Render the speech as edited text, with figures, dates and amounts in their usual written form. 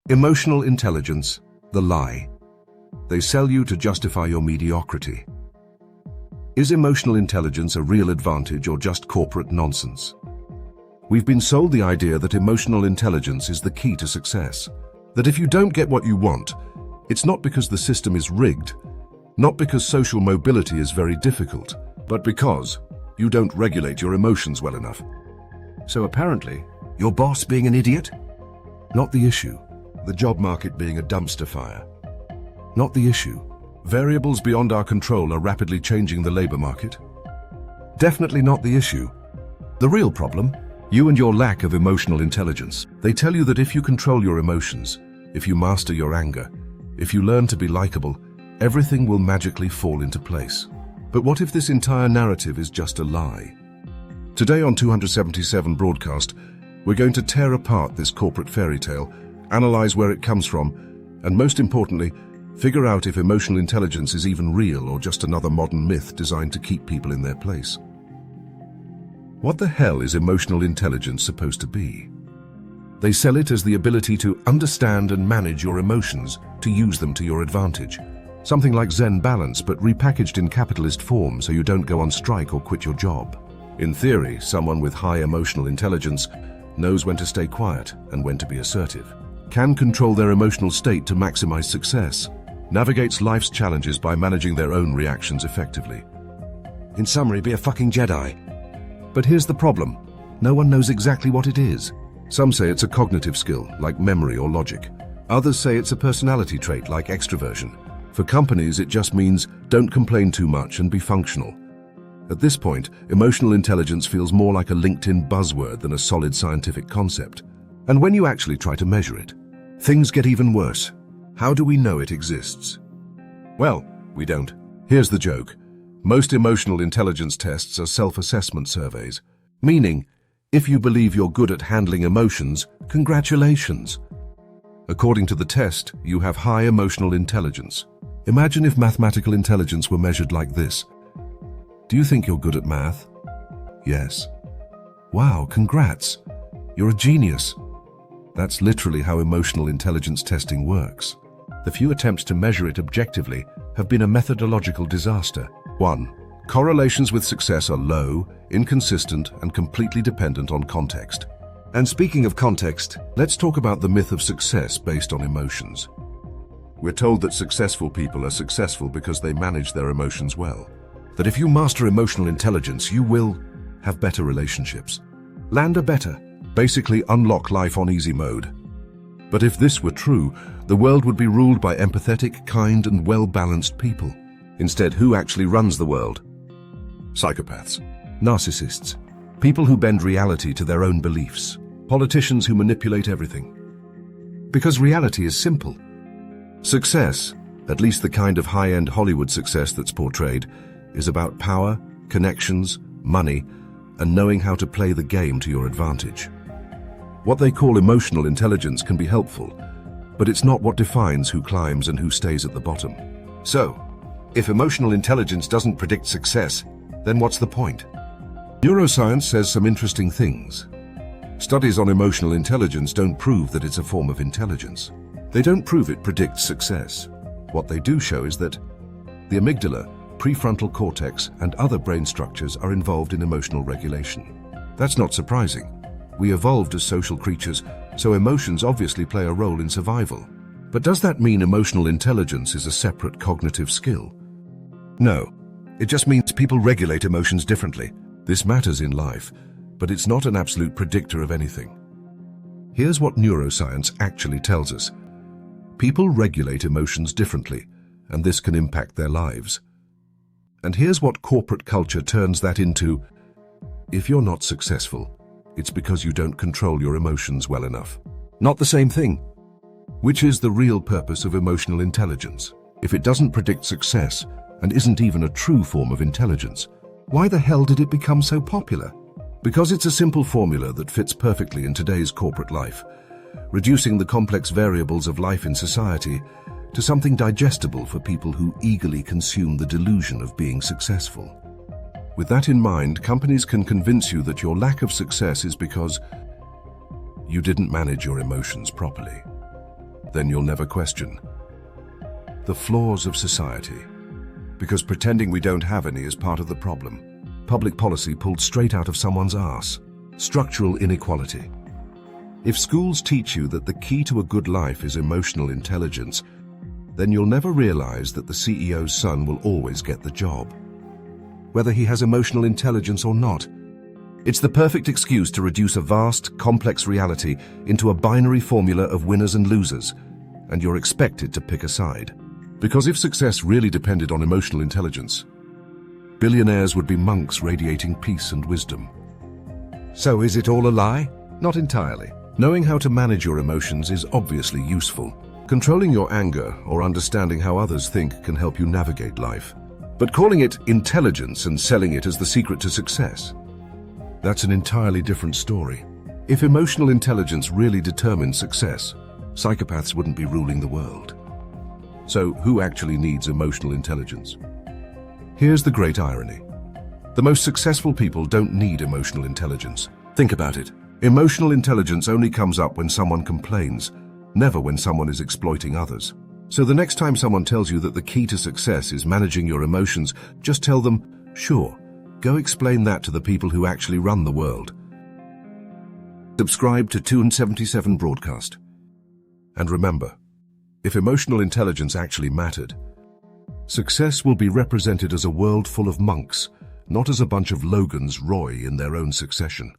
Emotional intelligence, the lie. They sell you to justify your mediocrity. Is emotional intelligence a real advantage or just corporate nonsense? We've been sold the idea that emotional intelligence is the key to success. That if you don't get what you want, it's not because the system is rigged, not because social mobility is very difficult, but because you don't regulate your emotions well enough. So apparently, your boss being an idiot? Not the issue. The job market being a dumpster fire. Not the issue. Variables beyond our control are rapidly changing the labor market. Definitely not the issue. The real problem? You and your lack of emotional intelligence. They tell you that if you control your emotions, if you master your anger, if you learn to be likable, everything will magically fall into place. But what if this entire narrative is just a lie? Today on 277 Broadcast, we're going to tear apart this corporate fairy tale, analyze where it comes from, and most importantly, figure out if emotional intelligence is even real or just another modern myth designed to keep people in their place. What the hell is emotional intelligence supposed to be? They sell it as the ability to understand and manage your emotions, to use them to your advantage. Something like Zen balance, but repackaged in capitalist form so you don't go on strike or quit your job. In theory, someone with high emotional intelligence knows when to stay quiet and when to be assertive, can control their emotional state to maximize success, navigates life's challenges by managing their own reactions effectively. In summary, be a fucking Jedi. But here's the problem. No one knows exactly what it is. Some say it's a cognitive skill, like memory or logic. Others say it's a personality trait, like extroversion. For companies, it just means don't complain too much and be functional. At this point, emotional intelligence feels more like a LinkedIn buzzword than a solid scientific concept. And when you actually try to measure it, things get even worse. How do we know it exists? Well, we don't. Here's the joke. Most emotional intelligence tests are self-assessment surveys, meaning, if you believe you're good at handling emotions, congratulations. According to the test, you have high emotional intelligence. Imagine if mathematical intelligence were measured like this. Do you think you're good at math? Yes. Wow, congrats. You're a genius. That's literally how emotional intelligence testing works. The few attempts to measure it objectively have been a methodological disaster. 1. Correlations with success are low, inconsistent, and completely dependent on context. And speaking of context, let's talk about the myth of success based on emotions. We're told that successful people are successful because they manage their emotions well. That if you master emotional intelligence, you will have better relationships. Land better, basically unlock life on easy mode. But if this were true, the world would be ruled by empathetic, kind, and well-balanced people. Instead, who actually runs the world? Psychopaths, narcissists, people who bend reality to their own beliefs, politicians who manipulate everything. Because reality is simple. Success, at least the kind of high-end Hollywood success that's portrayed, is about power, connections, money, and knowing how to play the game to your advantage. What they call emotional intelligence can be helpful, but it's not what defines who climbs and who stays at the bottom. So, if emotional intelligence doesn't predict success, then what's the point? Neuroscience says some interesting things. Studies on emotional intelligence don't prove that it's a form of intelligence. They don't prove it predicts success. What they do show is that the amygdala, prefrontal cortex, and other brain structures are involved in emotional regulation. That's not surprising. We evolved as social creatures, so emotions obviously play a role in survival. But does that mean emotional intelligence is a separate cognitive skill? No. It just means people regulate emotions differently. This matters in life, but it's not an absolute predictor of anything. Here's what neuroscience actually tells us. People regulate emotions differently, and this can impact their lives. And here's what corporate culture turns that into. If you're not successful, it's because you don't control your emotions well enough. Not the same thing. Which is the real purpose of emotional intelligence? If it doesn't predict success and isn't even a true form of intelligence, why the hell did it become so popular? Because it's a simple formula that fits perfectly in today's corporate life, reducing the complex variables of life in society to something digestible for people who eagerly consume the delusion of being successful. With that in mind, companies can convince you that your lack of success is because you didn't manage your emotions properly. then you'll never question. The flaws of society. Because pretending we don't have any is part of the problem. Public policy pulled straight out of someone's arse. Structural inequality. If schools teach you that the key to a good life is emotional intelligence, then you'll never realize that the CEO's son will always get the job. Whether he has emotional intelligence or not, it's the perfect excuse to reduce a vast, complex reality into a binary formula of winners and losers, and you're expected to pick a side. Because if success really depended on emotional intelligence, billionaires would be monks radiating peace and wisdom. So is it all a lie? Not entirely. Knowing how to manage your emotions is obviously useful. Controlling your anger or understanding how others think can help you navigate life. But calling it intelligence and selling it as the secret to success, that's an entirely different story. If emotional intelligence really determined success, psychopaths wouldn't be ruling the world. So who actually needs emotional intelligence? Here's the great irony. The most successful people don't need emotional intelligence. Think about it. Emotional intelligence only comes up when someone complains, never when someone is exploiting others. So the next time someone tells you that the key to success is managing your emotions, just tell them, sure, go explain that to the people who actually run the world. Subscribe to 277 Broadcast. And remember, if emotional intelligence actually mattered, success will be represented as a world full of monks, not as a bunch of Logans Roy in their own succession.